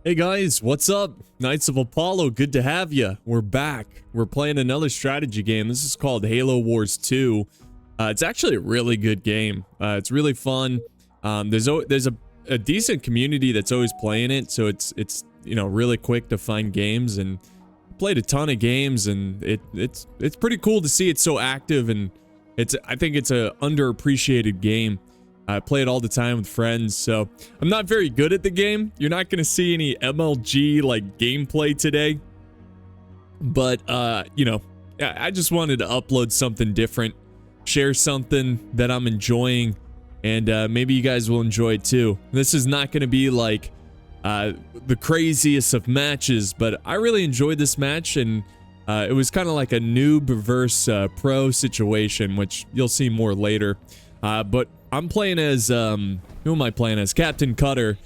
Hey guys, what's up? Knights of Apollo, good to have you. We're back. We're playing another strategy game. This is called Halo Wars 2. It's actually a really good game. It's really fun. There's a decent community that's always playing it, so it's really quick to find games, and played a ton of games, and it's pretty cool to see it so active, and I think it's a underappreciated game. I play it all the time with friends, so I'm not very good at the game. You're not going to see any MLG like gameplay today. But, I just wanted to upload something different, share something that I'm enjoying, and maybe you guys will enjoy it too. This is not going to be like the craziest of matches, but I really enjoyed this match, and it was kind of like a noob versus pro situation, which you'll see more later. But I'm playing as, who am I playing as? Captain Cutter,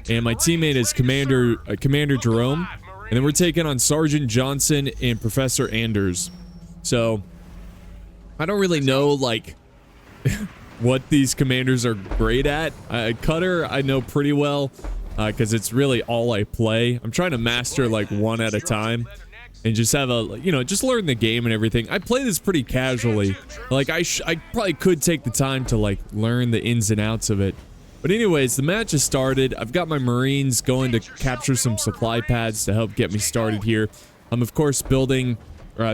and my teammate is Commander Jerome, and then we're taking on Sergeant Johnson and Professor Anders. So, I don't really know, like, what these commanders are great at. Cutter, I know pretty well, because it's really all I play. I'm trying to master, like, one at a time, and just have a, just learn the game and everything. I play this pretty casually. Like, I probably could take the time to, like, learn the ins and outs of it. But anyways, the match has started. I've got my Marines going to capture some supply pads to help get me started here. I'm, of course, building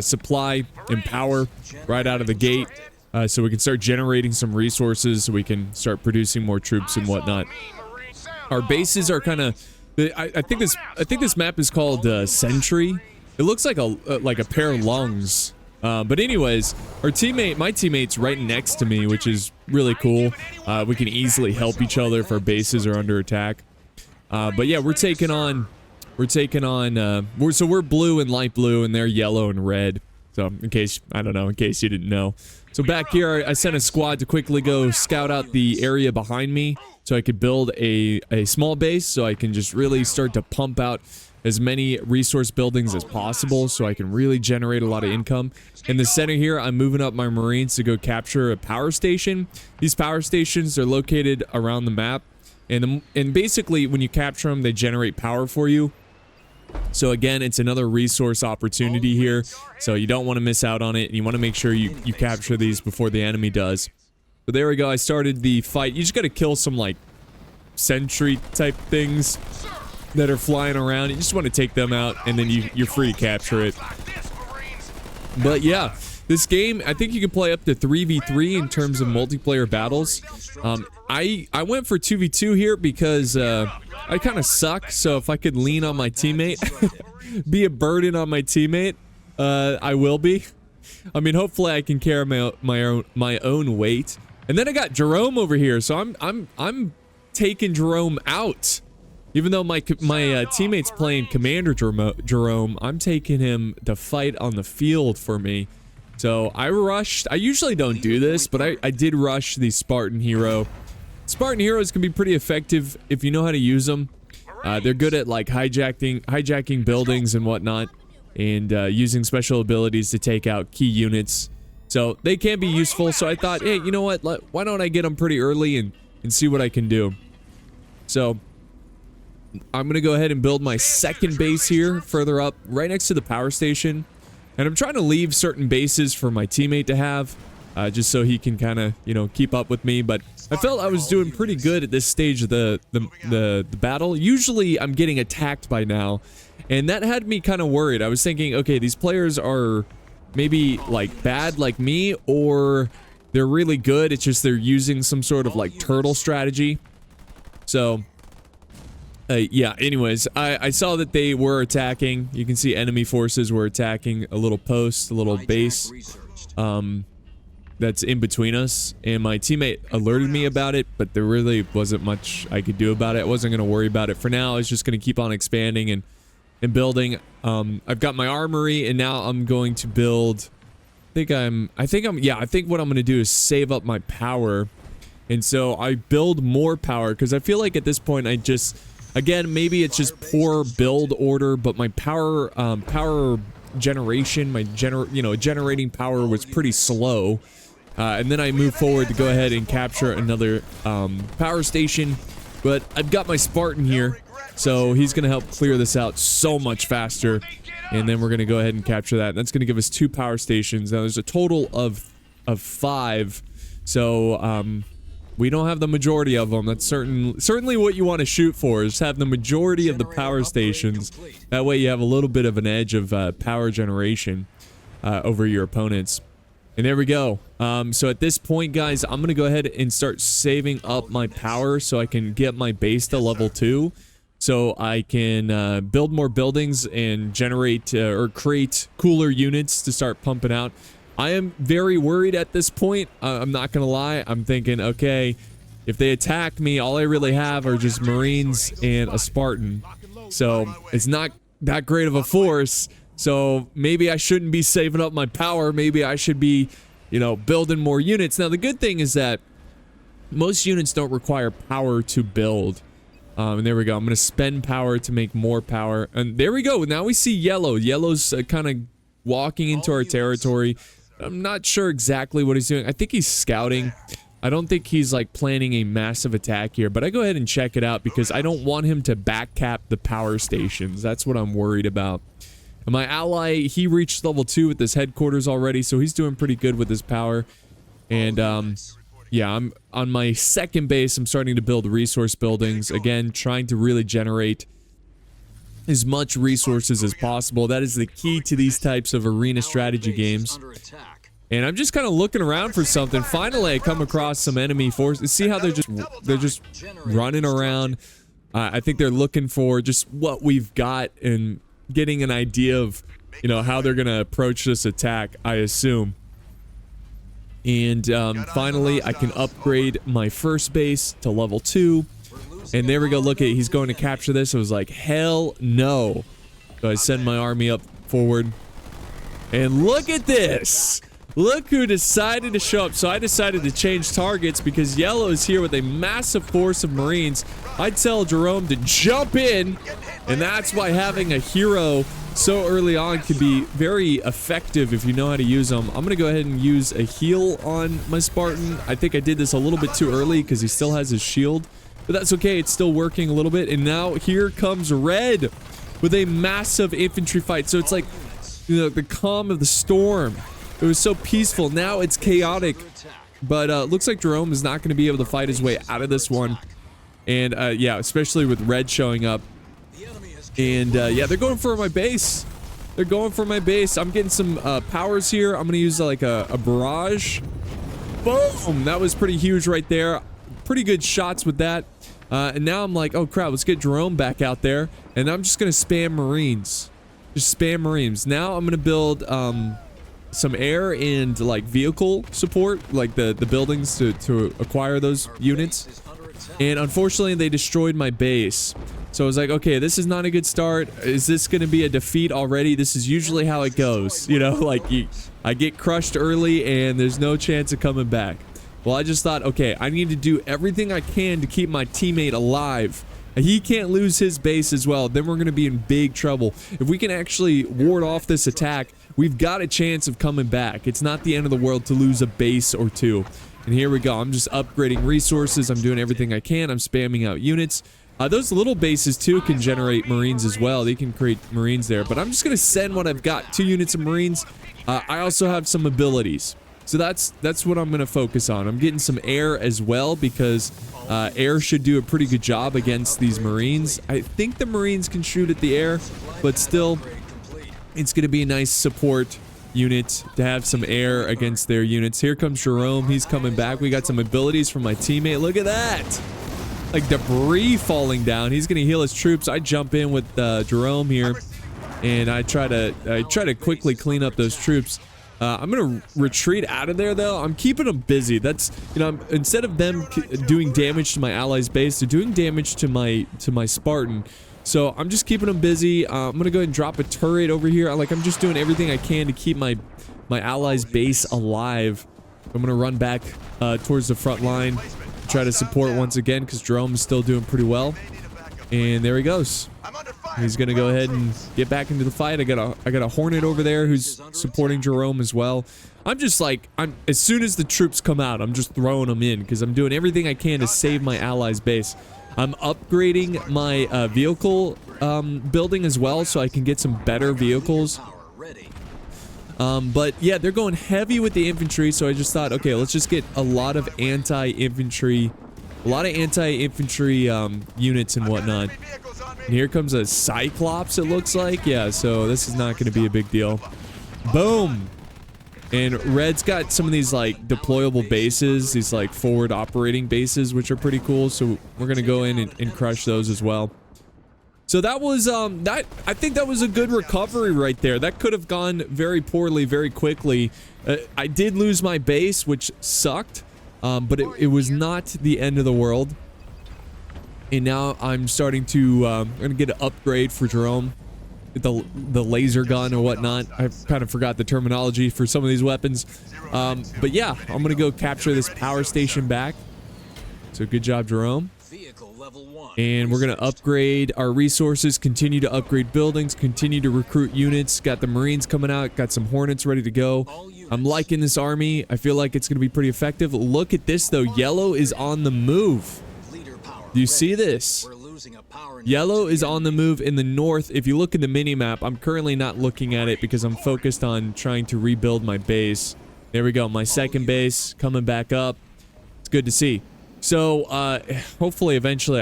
supply and power right out of the gate, so we can start generating some resources, so we can start producing more troops and whatnot. Our bases are kind of... I think this map is called Sentry. It looks like a pair of lungs. But anyways, my teammate's right next to me, which is really cool. We can easily help each other if our bases are under attack. But yeah, we're blue and light blue, and they're yellow and red. So in case you didn't know. So back here, I sent a squad to quickly go scout out the area behind me, so I could build a small base, so I can just really start to pump out as many resource buildings as possible, so I can really generate a lot of income. In the center here, I'm moving up my Marines to go capture a power station. These power stations are located around the map, and basically when you capture them, they generate power for you. So again, it's another resource opportunity here, so you don't want to miss out on it, and you want to make sure you capture these before the enemy does. So there we go, I started the fight. You just gotta kill some, like, sentry type things that are flying around. You just want to take them out, and then you're free to capture it. But yeah, this game, I think you can play up to 3v3 in terms of multiplayer battles. I went for 2v2 here because I kind of suck, so if I could lean on my teammate, be a burden on my teammate, I will be. I mean, hopefully I can carry my own weight. And then I got Jerome over here, so I'm taking Jerome out. Even though my teammate's playing Commander Jerome, I'm taking him to fight on the field for me. So I rushed. I usually don't do this, but I did rush the Spartan Hero. Spartan Heroes can be pretty effective if you know how to use them. They're good at, like, hijacking buildings and whatnot, and using special abilities to take out key units. So they can be useful. So I thought, hey, you know what? Why don't I get them pretty early and see what I can do? So I'm going to go ahead and build my second base here, further up, right next to the power station. And I'm trying to leave certain bases for my teammate to have, just so he can kind of, keep up with me. But I felt I was doing pretty good at this stage of the battle. Usually I'm getting attacked by now, and that had me kind of worried. I was thinking, okay, these players are maybe, like, bad like me, or they're really good. It's just they're using some sort of, like, turtle strategy. So yeah, anyways, I saw that they were attacking. You can see enemy forces were attacking a little post, a little base that's in between us, and my teammate alerted me about it, but there really wasn't much I could do about it. I wasn't going to worry about it for now. I was just going to keep on expanding and building. I've got my armory, and now I'm going to build... I think what I'm going to do is save up my power, and so I build more power, because I feel like at this point I just... Again, maybe it's just poor build order, but my power generation, generating power was pretty slow. And then I moved forward to go ahead and capture another power station. But I've got my Spartan here, so he's going to help clear this out so much faster. And then we're going to go ahead and capture that. That's going to give us 2 power stations. Now, there's a total of 5. So, we don't have the majority of them. That's certainly what you want to shoot for, is have the majority of the power stations. That way you have a little bit of an edge of power generation over your opponents. And there we go. So at this point, guys, I'm going to go ahead and start saving up my power so I can get my base to level 2. So I can build more buildings and generate or create cooler units to start pumping out. I am very worried at this point. I'm not gonna lie. I'm thinking, okay, if they attack me, all I really have are just Marines and a Spartan. So it's not that great of a force. So maybe I shouldn't be saving up my power. Maybe I should be, you know, building more units. Now, the good thing is that most units don't require power to build. And there we go. I'm gonna spend power to make more power. And there we go. Now we see yellow. Yellow's kind of walking into our territory. I'm not sure exactly what he's doing. I think he's scouting. I don't think he's like planning a massive attack here, but I go ahead and check it out because I don't want him to backcap the power stations. That's what I'm worried about. And my ally, he reached level 2 with his headquarters already, so he's doing pretty good with his power. And yeah, I'm on my second base. I'm starting to build resource buildings again, trying to really generate as much resources as possible. That is the key to these types of arena strategy games. And I'm just kind of looking around for something. Finally, I come across some enemy forces. See how they're just running around. I think they're looking for just what we've got and getting an idea of, you know, how they're gonna approach this attack, I assume. And finally, I can upgrade my first base to level 2. And there we go. Look at it. He's going to capture this. I was like, hell no. So I send my army up forward. And look at this. Look who decided to show up. So I decided to change targets because yellow is here with a massive force of Marines. I tell Jerome to jump in. And that's why having a hero so early on can be very effective if you know how to use them. I'm going to go ahead and use a heal on my Spartan. I think I did this a little bit too early because he still has his shield. But that's okay, it's still working a little bit. And now here comes red with a massive infantry fight. So it's like, you know, the calm of the storm. It was so peaceful. Now it's chaotic. But looks like Jerome is not going to be able to fight his way out of this one. And yeah, especially with red showing up. And yeah, they're going for my base. They're going for my base. I'm getting some powers here. I'm going to use like a barrage. Boom! That was pretty huge right there. Pretty good shots with that. And now I'm like, oh crap, let's get Jerome back out there. And I'm just going to spam Marines. Just spam Marines. Now I'm going to build some air and like vehicle support, like the buildings to acquire those units. And unfortunately, they destroyed my base. So I was like, okay, this is not a good start. Is this going to be a defeat already? This is usually how it goes. You know, like I get crushed early and there's no chance of coming back. Well, I just thought, okay, I need to do everything I can to keep my teammate alive. He can't lose his base as well. Then we're going to be in big trouble. If we can actually ward off this attack, we've got a chance of coming back. It's not the end of the world to lose a base or two. And here we go. I'm just upgrading resources. I'm doing everything I can. I'm spamming out units. Those little bases, too, can generate Marines as well. They can create Marines there. But I'm just going to send what I've got. 2 units of Marines. I also have some abilities. So that's what I'm going to focus on. I'm getting some air as well because air should do a pretty good job against these Marines. I think the Marines can shoot at the air, but still, it's going to be a nice support unit to have some air against their units. Here comes Jerome. He's coming back. We got some abilities from my teammate. Look at that. Like debris falling down. He's going to heal his troops. I jump in with Jerome here, and I try to quickly clean up those troops. I'm going to retreat out of there, though. I'm keeping them busy. That's, you know, instead of them doing damage to my allies' base, they're doing damage to my Spartan. So I'm just keeping them busy. I'm going to go ahead and drop a turret over here. I'm just doing everything I can to keep my allies' base alive. I'm going to run back towards the front line, try to support once again because Jerome is still doing pretty well. And there he goes. He's gonna go ahead and get back into the fight. I got a Hornet over there who's supporting Jerome as well. I'm just like, as soon as the troops come out, I'm just throwing them in because I'm doing everything I can to save my allies' base. I'm upgrading my vehicle building as well, so I can get some better vehicles. But yeah, they're going heavy with the infantry, so I just thought, okay, let's just get a lot of anti-infantry units and whatnot. And here comes a Cyclops, it looks like. Yeah, so this is not going to be a big deal. Boom! And Red's got some of these, like, deployable bases, these, like, forward operating bases, which are pretty cool. So we're going to go in and crush those as well. So that was, I think that was a good recovery right there. That could have gone very poorly, very quickly. I did lose my base, which sucked. But it was not the end of the world. And now I'm starting to, I'm going to get an upgrade for Jerome. The laser gun or whatnot. I kind of forgot the terminology for some of these weapons. But yeah, I'm going to go capture this power station back. So good job, Jerome. And we're going to upgrade our resources, continue to upgrade buildings, continue to recruit units. Got the Marines coming out, got some Hornets ready to go. I'm liking this army. I feel like it's going to be pretty effective. Look at this, though. Yellow is on the move. Do you see this? Yellow is on the move in the north. If you look at the mini-map, I'm currently not looking at it because I'm focused on trying to rebuild my base. There we go. My second base coming back up. It's good to see. So, hopefully, eventually,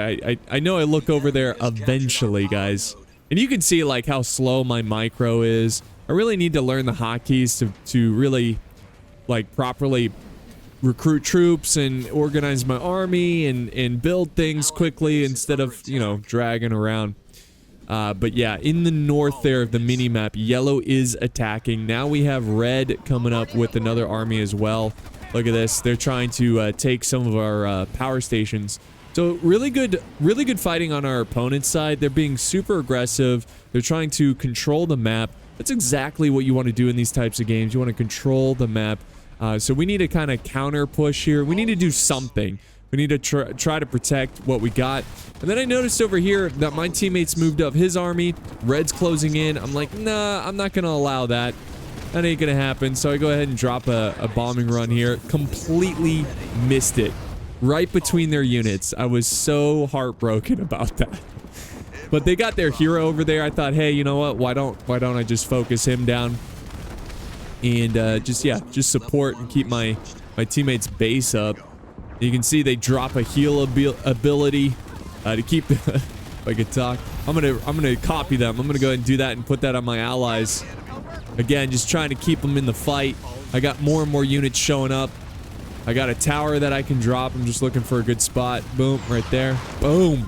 I know I look over there eventually, guys. And you can see, like, how slow my micro is. I really need to learn the hotkeys to really, like, properly recruit troops and organize my army and build things quickly instead of, you know, dragging around. But yeah, in the north there of the mini-map, yellow is attacking. Now we have red coming up with another army as well. Look at this. They're trying to take some of our power stations. So really good fighting on our opponent's side. They're being super aggressive. They're trying to control the map. That's exactly what you want to do in these types of games. You want to control the map. So we need to kind of counter push here. We need to do something. We need to try to protect what we got. And then I noticed over here that my teammates moved up his army. Red's closing in. I'm like, nah, I'm not going to allow that. That ain't going to happen. So I go ahead and drop a bombing run here. Completely missed it. Right between their units. I was so heartbroken about that. But they got their hero over there. I thought, hey, you know what? Why don't I just focus him down? And just support and keep my teammates' base up. You can see they drop a heal ability to keep the if I could talk. I'm gonna copy them. I'm gonna go ahead and do that and put that on my allies. Again, just trying to keep them in the fight. I got more and more units showing up. I got a tower that I can drop. I'm just looking for a good spot. Boom, right there. Boom.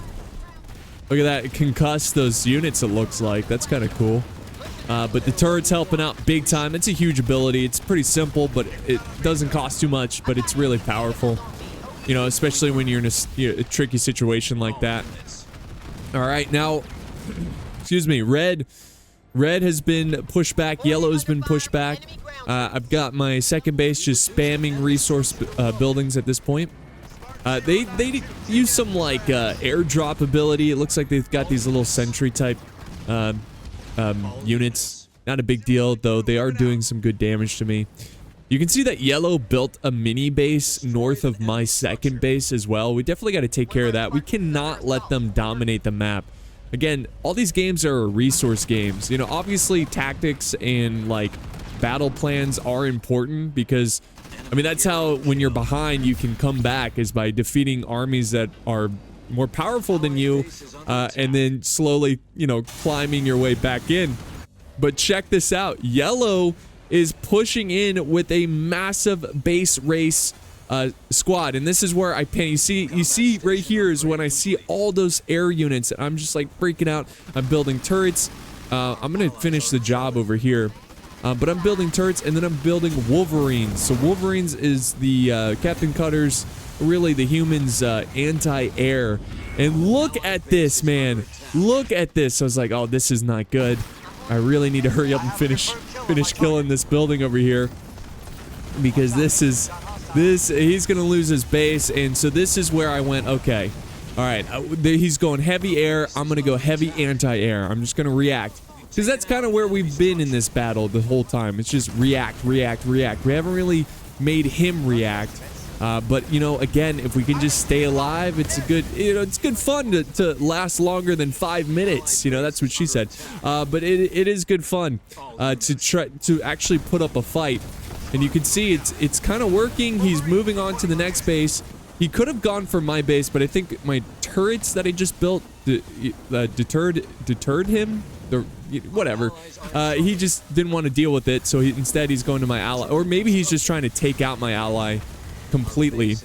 Look at that. It concussed those units, it looks like. That's kind of cool. But the turret's helping out big time. It's a huge ability. It's pretty simple, but it doesn't cost too much, but it's really powerful. You know, especially when you're in a tricky situation like that. All right, now, excuse me, red has been pushed back. Yellow has been pushed back. I've got my second base just spamming resource buildings at this point. They use some like airdrop ability. It looks like they've got these little sentry type units. Not a big deal, though. They are doing some good damage to me. You can see that yellow built a mini base north of my second base as well. We definitely got to take care of that. We cannot let them dominate the map. Again, all these games are resource games. You know, obviously tactics and like battle plans are important because, I mean, that's how when you're behind you can come back, is by defeating armies that are more powerful than you and then slowly, you know, climbing your way back in. But check this out. Yellow is pushing in with a massive base race squad, and this is where I panic. You see right here is when I see all those air units. I'm just like freaking out. I'm building turrets. I'm gonna finish the job over here, but I'm building turrets, and then I'm building Wolverines. So Wolverines is the Captain Cutter's, really the humans' anti-air. And look at this, man. Look at this. I was like, oh, this is not good. I really need to hurry up and finish killing this building over here, because he's gonna lose his base. And so this is where I went, okay, all right, he's going heavy air. I'm gonna go heavy anti-air. I'm just gonna react, because that's kind of where we've been in this battle the whole time. It's just react. We haven't really made him react. But you know, again, if we can just stay alive, it's a good, you know, it's good fun to last longer than 5 minutes. You know, that's what she said. But it is good fun to try to actually put up a fight. And you can see it's kind of working. He's moving on to the next base. He could have gone for my base, but I think my turrets that I just built deterred him. Whatever. He just didn't want to deal with it, so instead he's going to my ally. Or maybe he's just trying to take out my ally completely.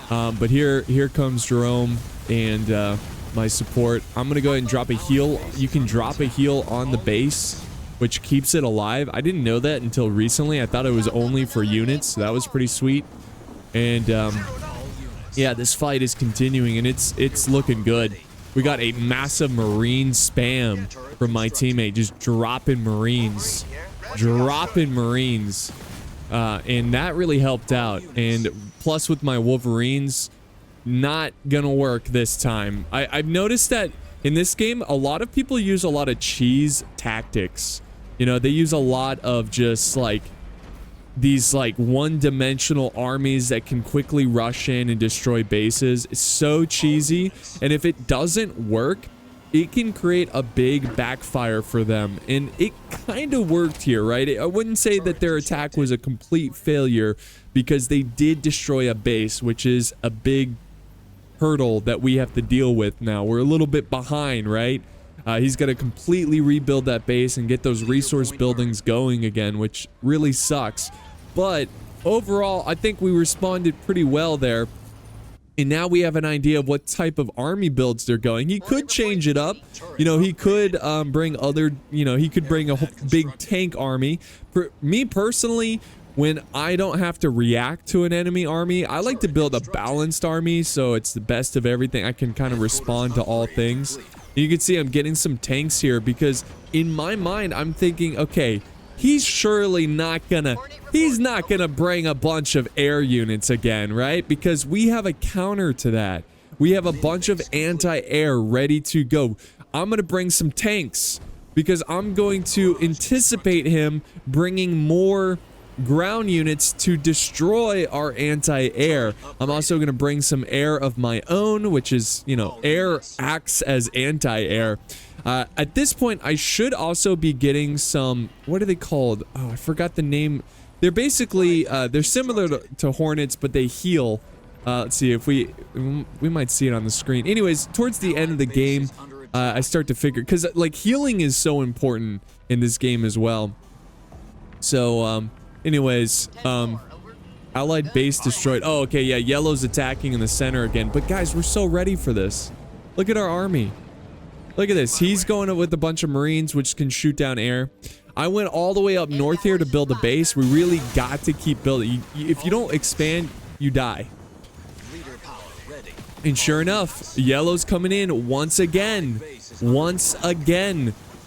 But here comes Jerome and my support. I'm gonna go ahead and drop a heal. You can drop a heal on the base, which keeps it alive. I didn't know that until recently. I thought it was only for units, so that was pretty sweet. And yeah, this fight is continuing, and it's looking good. We got a massive marine spam from my teammate, just dropping marines. And that really helped out. And plus with my Wolverines, not gonna work this time. I've noticed that in this game, a lot of people use a lot of cheese tactics. You know, they use a lot of just like these like one-dimensional armies that can quickly rush in and destroy bases. It's so cheesy, and if it doesn't work, it can create a big backfire for them, and it kind of worked here, right? I wouldn't say that their attack was a complete failure, because they did destroy a base, which is a big hurdle that we have to deal with now. We're a little bit behind, right? He's got to completely rebuild that base and get those resource buildings going again, which really sucks. But overall, I think we responded pretty well there. And now we have an idea of what type of army builds they're going. He could change it up. You know, he could bring other, you know, he could bring a whole big tank army. For me personally, when I don't have to react to an enemy army, I like to build a balanced army, so it's the best of everything. I can kind of respond to all things. You can see I'm getting some tanks here because in my mind, I'm thinking, okay, he's surely not gonna, he's not gonna bring a bunch of air units again, right? Because we have a counter to that. We have a bunch of anti-air ready to go. I'm gonna bring some tanks because I'm going to anticipate him bringing more ground units to destroy our anti-air. I'm also going to bring some air of my own, which is, you know, air acts as anti-air. At this point, I should also be getting some, what are they called? Oh, I forgot the name. They're basically, they're similar to Hornets, but they heal. Let's see if we might see it on the screen. Anyways, towards the end of the game, I start to figure, because like healing is so important in this game as well. So, anyways, allied base destroyed. Oh, okay, yeah, yellow's attacking in the center again. But guys, we're so ready for this. Look at our army. Look at this. He's going with a bunch of marines, which can shoot down air. I went all the way up north here to build a base. We really got to keep building. If you don't expand, you die. And sure enough, yellow's coming in once again.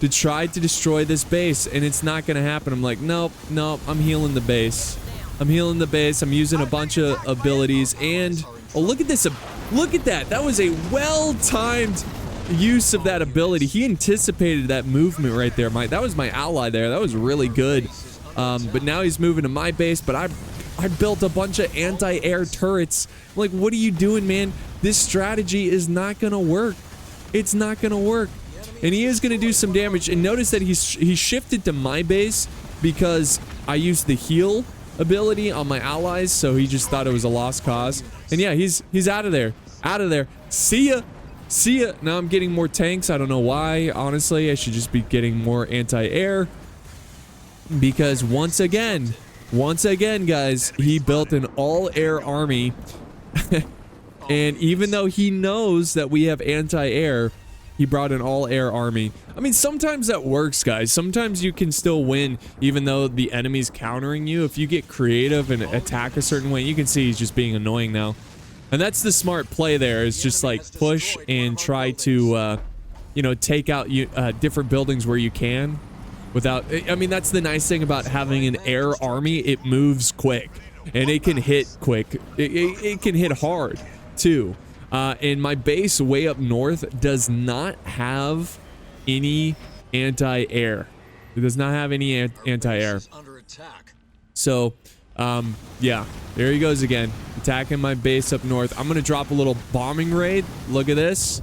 To try to destroy this base, and it's not gonna happen. I'm like, nope, I'm healing the base. I'm using a bunch of abilities, and oh, look at this, look at that. That was a well-timed use of that ability. He anticipated that movement right there. That was my ally there. That was really good. But now he's moving to my base, but I built a bunch of anti-air turrets. I'm like, what are you doing, man? This strategy is not gonna work. It's not gonna work. And he is going to do some damage. And notice that he shifted to my base because I used the heal ability on my allies. So he just thought it was a lost cause. And yeah, he's out of there. See ya. Now I'm getting more tanks. I don't know why. Honestly, I should just be getting more anti-air. Because once again, guys, he built an all-air army. And even though he knows that we have anti-air, he brought an all-air army. I mean, sometimes that works, guys. Sometimes you can still win, even though the enemy's countering you. If you get creative and attack a certain way, you can see he's just being annoying now. And that's the smart play there, is just like push and try to, you know, take out different buildings where you can. Without, I mean, that's the nice thing about having an air army. It moves quick, and it can hit quick. It can hit hard, too. And my base way up north does not have any anti-air. It does not have any anti-air. So, yeah, there he goes again. attacking my base up north. I'm gonna drop a little bombing raid. Look at this.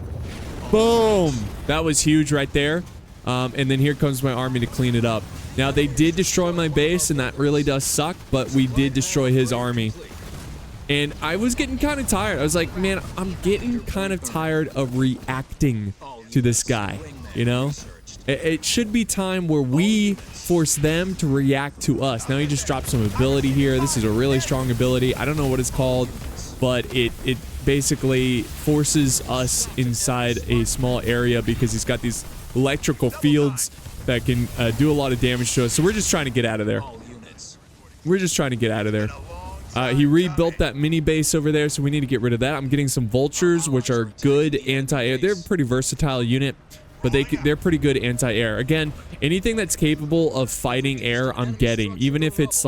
Boom. That was huge right there. And then here comes my army to clean it up. Now, they did destroy my base, and that really does suck, but we did destroy his army. And I was getting kind of tired. I was like, man, I'm getting kind of tired of reacting to this guy, you know? It should be time where we force them to react to us. Now, he just dropped some ability here. This is a really strong ability. I don't know what it's called, but it basically forces us inside a small area because he's got these electrical fields that can do a lot of damage to us. So we're just trying to get out of there. We're just trying to get out of there. He rebuilt that mini base over there, so we need to get rid of that. I'm getting some vultures, which are good anti-air. They're a pretty versatile unit, but they're pretty good anti-air. Again, anything that's capable of fighting air, I'm getting, even if it's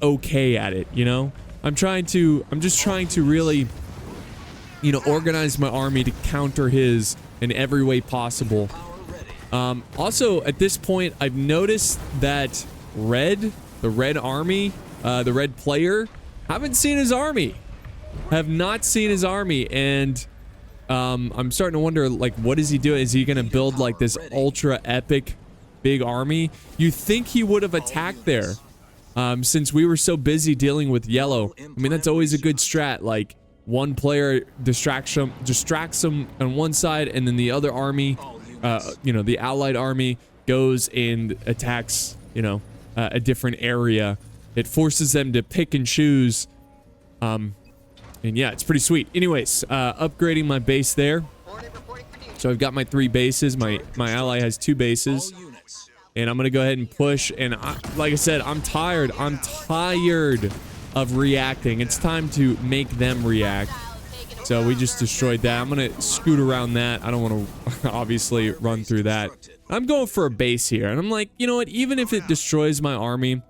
okay at it, you know? I'm just trying to really, you know, organize my army to counter his in every way possible. Also, at this point, I've noticed that the red army, the red player, haven't seen his army. Have not seen his army, and I'm starting to wonder, like, what is he doing? Is he gonna build like this ultra epic big army? You think he would have attacked there, since we were so busy dealing with yellow. I mean, that's always a good strat. Like, one player distracts them on one side, and then the other army, you know, the allied army goes and attacks, you know, a different area. It forces them to pick and choose. And yeah, it's pretty sweet. Anyways, upgrading my base there. So I've got my 3 bases. My ally has 2 bases. And I'm going to go ahead and push. And like I said, I'm tired. I'm tired of reacting. It's time to make them react. So we just destroyed that. I'm going to scoot around that. I don't want to obviously run through that. I'm going for a base here. And I'm like, you know what? Even if it destroys my army,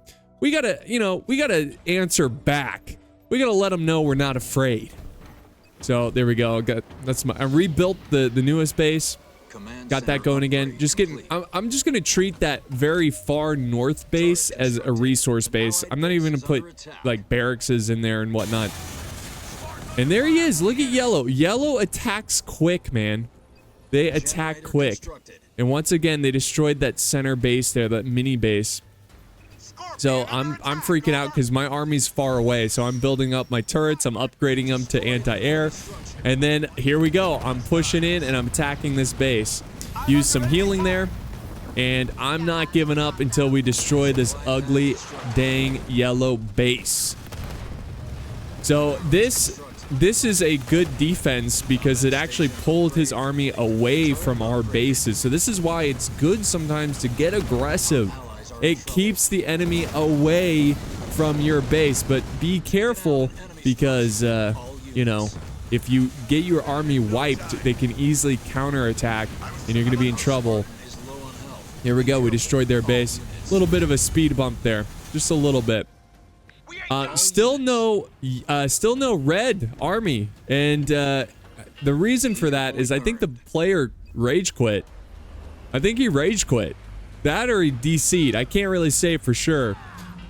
we got to, you know, we got to answer back. We got to let them know we're not afraid. So there we go. I rebuilt the newest base. Got that going again. I'm just going to treat that very far north base as a resource base. I'm not even going to put like barracks in there and whatnot. And there he is. Look at yellow. Yellow attacks quick, man. They attack quick. And once again, they destroyed that center base there, that mini base. So I'm freaking out because my army's far away. So I'm building up my turrets. I'm upgrading them to anti-air. And then here we go. I'm pushing in and I'm attacking this base. Use some healing there. And I'm not giving up until we destroy this ugly, dang yellow base. So this is a good defense because it actually pulled his army away from our bases. So this is why it's good sometimes to get aggressive. It keeps the enemy away from your base, but be careful because, you know, if you get your army wiped, they can easily counterattack and you're going to be in trouble. Here we go. We destroyed their base. A little bit of a speed bump there. Just a little bit. Still no red army. And the reason for that is I think the player rage quit. I think he rage quit. That or he DC'd. I can't really say for sure.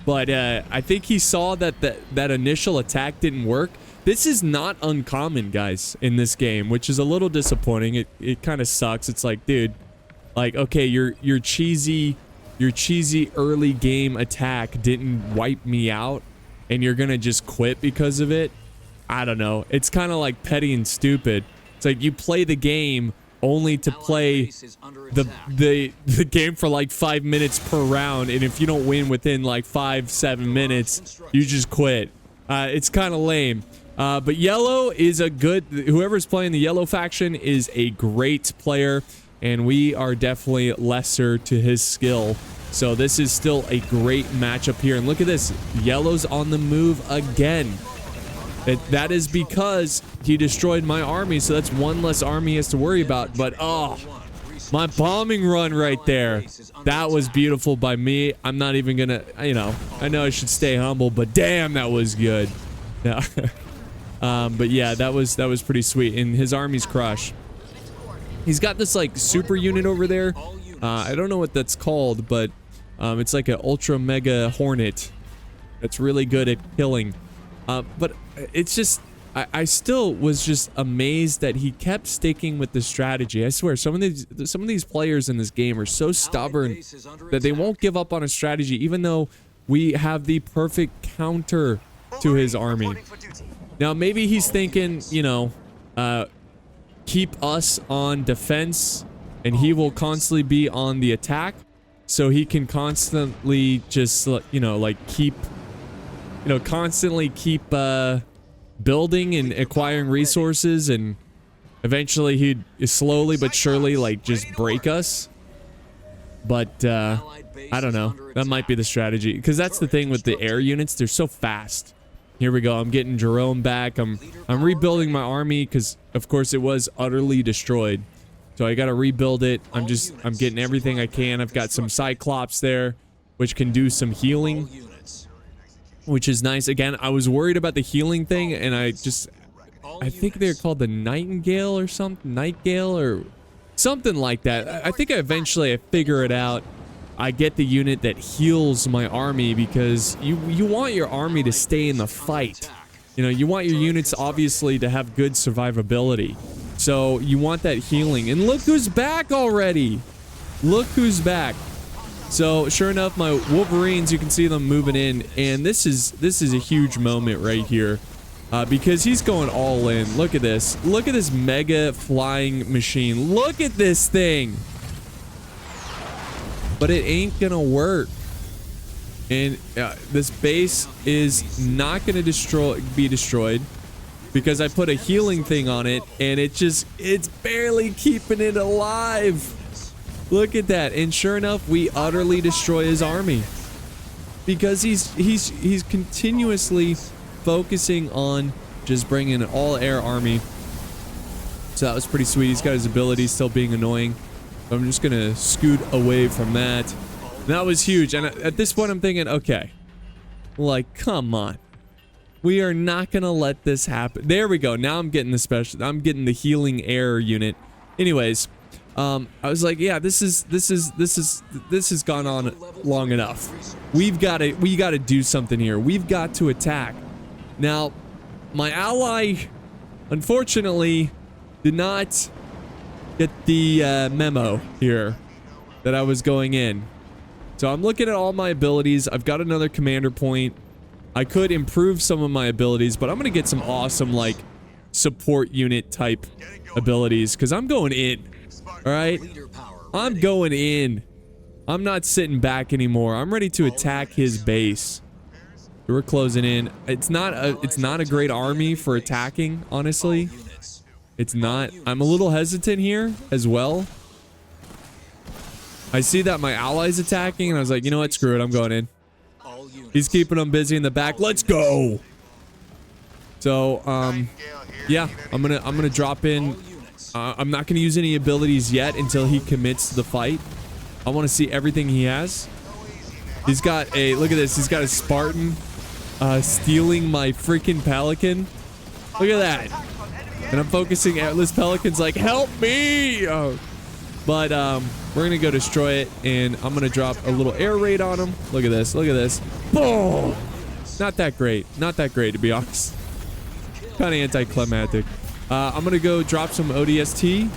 But I think he saw that that initial attack didn't work. This is not uncommon, guys, in this game, which is a little disappointing. It kind of sucks. It's like, dude, like, okay, your cheesy early game attack didn't wipe me out, and you're gonna just quit because of it. I don't know. It's kind of like petty and stupid. It's like you play the game only to play the game for like 5 minutes per round, and if you don't win within like 5-7 minutes, you just quit. It's kind of lame. But yellow is a good, whoever's playing the yellow faction is a great player, and we are definitely lesser to his skill. So this is still a great matchup here. And look at this, yellow's on the move again. That is because he destroyed my army, so that's one less army he has to worry about. But oh, my bombing run right there, that was beautiful by me. I'm not even gonna, you know, I know I should stay humble, but damn, that was good. Yeah. But yeah, that was pretty sweet. And his army's crushed. He's got this like super unit over there. I don't know what that's called, but it's like an ultra mega hornet that's really good at killing. But it's just, I still was just amazed that he kept sticking with the strategy. I swear, some of these players in this game are so stubborn that they won't give up on a strategy, even though we have the perfect counter to his army. Now, maybe he's thinking, you know, keep us on defense, and he will constantly be on the attack, so he can constantly just, you know, like constantly keep building and acquiring resources, and eventually he'd slowly but surely like just break us. But I don't know, that might be the strategy, because that's the thing with the air units, they're so fast. Here we go, I'm getting Jerome back. I'm rebuilding my army because of course it was utterly destroyed, so I gotta rebuild it. I'm getting everything I can. I've got some Cyclops there which can do some healing, which is nice. Again, I was worried about the healing thing, and I think they're called the Nightingale or something, Nightgale or something like that. I think eventually I figure it out. I get the unit that heals my army, because you want your army to stay in the fight. You know, you want your units obviously to have good survivability. So you want that healing. And look who's back already. Look who's back. So sure enough, my Wolverines, you can see them moving in, and this is a huge moment right here, because he's going all in. Look at this. Look at this mega flying machine. Look at this thing. But it ain't gonna work. And this base is not gonna be destroyed, because I put a healing thing on it, and it's barely keeping it alive. Look at that. And sure enough, we utterly destroy his army, because he's continuously focusing on just bringing an all air army. So that was pretty sweet. He's got his abilities still being annoying. So I'm just gonna scoot away from that. That was huge. And at this point I'm thinking, okay, like, come on, we are not gonna let this happen. There we go. Now I'm getting the healing air unit. Anyways, I was like, yeah, this has gone on long enough. We gotta do something here. We've got to attack. Now, my ally, unfortunately, did not get the memo here that I was going in. So I'm looking at all my abilities. I've got another commander point. I could improve some of my abilities, but I'm gonna get some awesome, like, support unit type abilities, because I'm going in. All right, I'm going in. I'm not sitting back anymore. I'm ready to attack his base. We're closing in. It's not a great army for attacking, honestly. It's not. I'm a little hesitant here as well. I see that my ally's attacking, and I was like, you know what? Screw it. I'm going in. He's keeping them busy in the back. Let's go. So, yeah, I'm gonna drop in. I'm not gonna use any abilities yet until he commits to the fight. I want to see everything he has. He's got a, look at this. He's got a Spartan stealing my freaking Pelican. Look at that. And I'm focusing Atlas Pelican's like, help me. But we're gonna go destroy it, and I'm gonna drop a little air raid on him. Look at this. Look at this. Boom. Not that great. Not that great, to be honest. Kind of anticlimactic. I'm gonna go drop some ODST,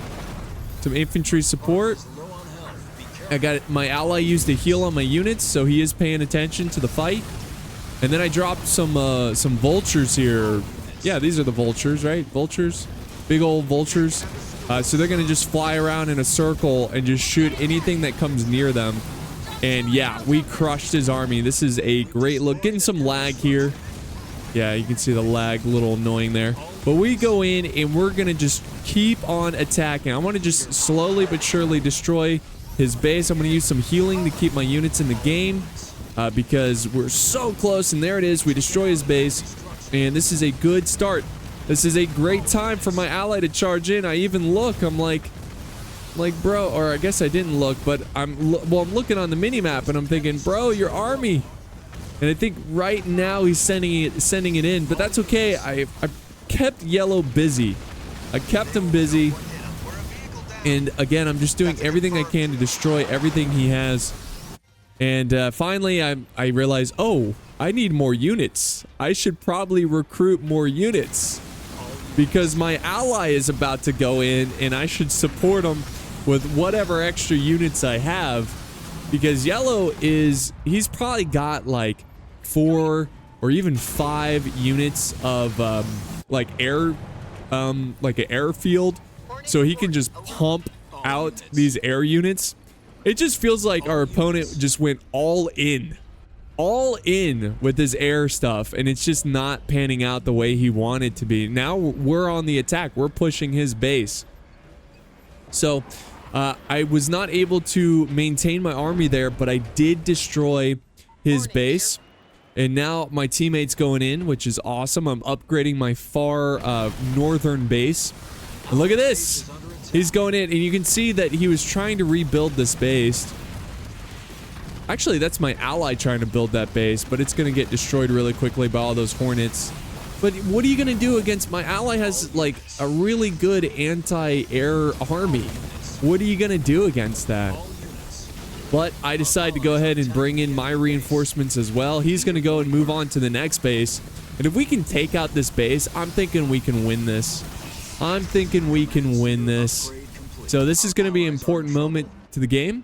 some infantry support. I got my ally used to heal on my units, so he is paying attention to the fight. And then I dropped some vultures here. Yeah, these are the vultures, right? Vultures, big old vultures. So they're gonna just fly around in a circle and just shoot anything that comes near them. And yeah, we crushed his army. This is a great look. Getting some lag here. Yeah, you can see the lag, a little annoying there. But we go in and we're gonna just keep on attacking. I want to just slowly but surely destroy his base. I'm gonna use some healing to keep my units in the game, because we're so close. And there it is. We destroy his base, and this is a good start. This is a great time for my ally to charge in. I even look. I'm like, bro, or I guess I didn't look, but I'm looking on the mini map, and I'm thinking, bro, your army. And I think right now he's sending it in, but that's okay. I kept Yellow busy. I kept him busy. And again, I'm just doing everything I can to destroy everything he has. And finally, I realized, oh, I need more units. I should probably recruit more units because my ally is about to go in and I should support him with whatever extra units I have, because yellow he's probably got like 4 or even 5 units of like an airfield, so he can just pump out these air units. It just feels like our opponent just went all in with his air stuff, and it's just not panning out the way he wanted to be. Now we're on the attack. We're pushing his base. So I was not able to maintain my army there, but I did destroy his base. And now my teammate's going in, which is awesome. I'm upgrading my far northern base. And look at this. He's going in, and you can see that he was trying to rebuild this base. Actually, that's my ally trying to build that base, but it's going to get destroyed really quickly by all those hornets. But what are you going to do against my ally? Has like a really good anti-air army. What are you going to do against that? But I decide to go ahead and bring in my reinforcements as well. He's going to go and move on to the next base. And if we can take out this base, I'm thinking we can win this. I'm thinking we can win this. So this is going to be an important moment to the game.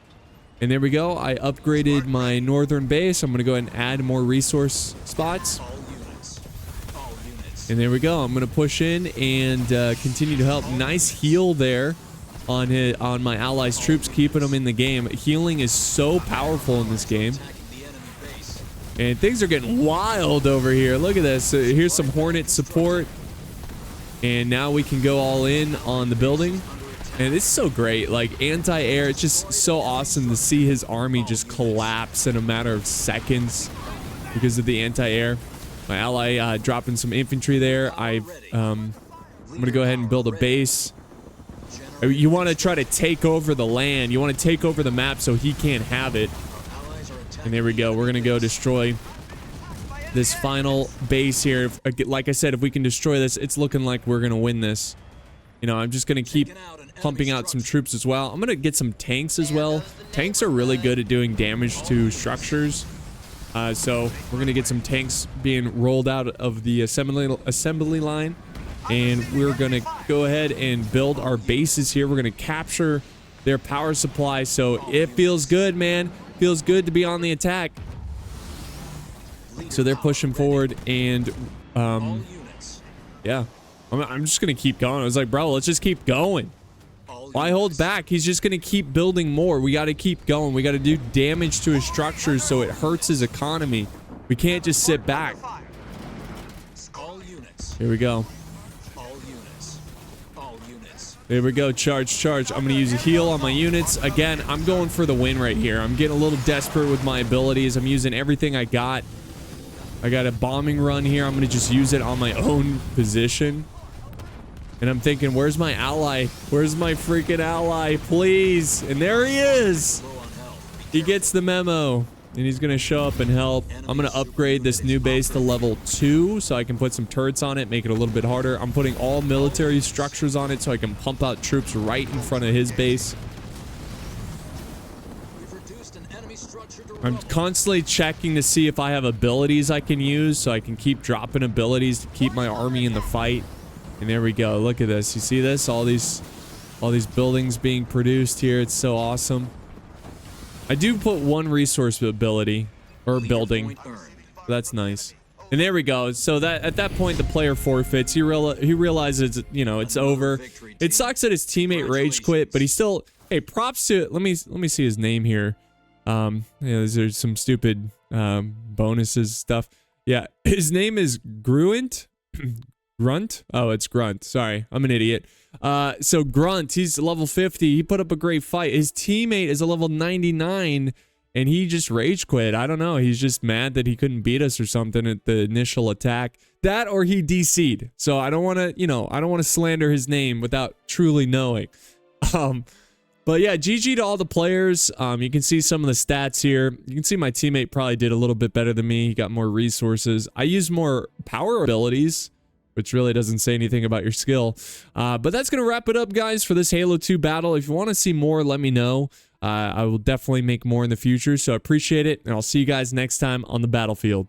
And there we go. I upgraded my northern base. I'm going to go ahead and add more resource spots. And there we go. I'm going to push in and continue to help. Nice heal there on my allies' troops, keeping them in the game. Healing is so powerful in this game. And things are getting wild over here. Look at this. Here's some Hornet support. And now we can go all in on the building. And it's so great. Like, anti-air, it's just so awesome to see his army just collapse in a matter of seconds because of the anti-air. My ally dropping some infantry there. I'm going to go ahead and build a base. You want to try to take over the land. You want to take over the map so he can't have it. And there we go. We're going to go destroy this final base here. Like I said, if we can destroy this, it's looking like we're going to win this. You know, I'm just going to keep pumping out some troops as well. I'm going to get some tanks as well. Tanks are really good at doing damage to structures. So we're going to get some tanks being rolled out of the assembly line. And we're going to go ahead and build our bases here. We're going to capture their power supply. So it feels good, man. Feels good to be on the attack. So they're pushing forward, and yeah, I'm just gonna keep going. I was like, bro, let's just keep going. Why hold back? He's just gonna keep building more. We got to keep going. We got to do damage to his structures so it hurts his economy. We can't just sit back. Here we go. There we go. Charge. I'm gonna use a heal on my units. Again, I'm going for the win right here. I'm getting a little desperate with my abilities. I'm using everything I got. I got a bombing run here. I'm going to just use it on my own position. And I'm thinking, where's my ally? Where's my freaking ally? Please. And there he is. He gets the memo. And he's going to show up and help. I'm going to upgrade this new base to level 2 so I can put some turrets on it, make it a little bit harder. I'm putting all military structures on it so I can pump out troops right in front of his base. I'm constantly checking to see if I have abilities I can use so I can keep dropping abilities to keep my army in the fight. And there we go. Look at this. You see this? All these buildings being produced here. It's so awesome. I do put one resource ability or building. That's nice. And there we go. So that at that point the player forfeits. He realizes, you know, it's over. It sucks that his teammate rage quit, but he still, hey, props to, let me see his name here. Yeah, there's some stupid bonuses stuff. Yeah, his name is Grunt. Grunt? Oh, it's Grunt. Sorry, I'm an idiot. So Grunt, he's level 50. He put up a great fight. His teammate is a level 99, and he just rage quit. I don't know. He's just mad that he couldn't beat us or something at the initial attack. That or he DC'd. So I don't want to, you know, I don't want to slander his name without truly knowing. But yeah, GG to all the players. You can see some of the stats here. You can see my teammate probably did a little bit better than me. He got more resources. I used more power abilities, which really doesn't say anything about your skill. But that's going to wrap it up, guys, for this Halo 2 battle. If you want to see more, let me know. I will definitely make more in the future, so I appreciate it, and I'll see you guys next time on the battlefield.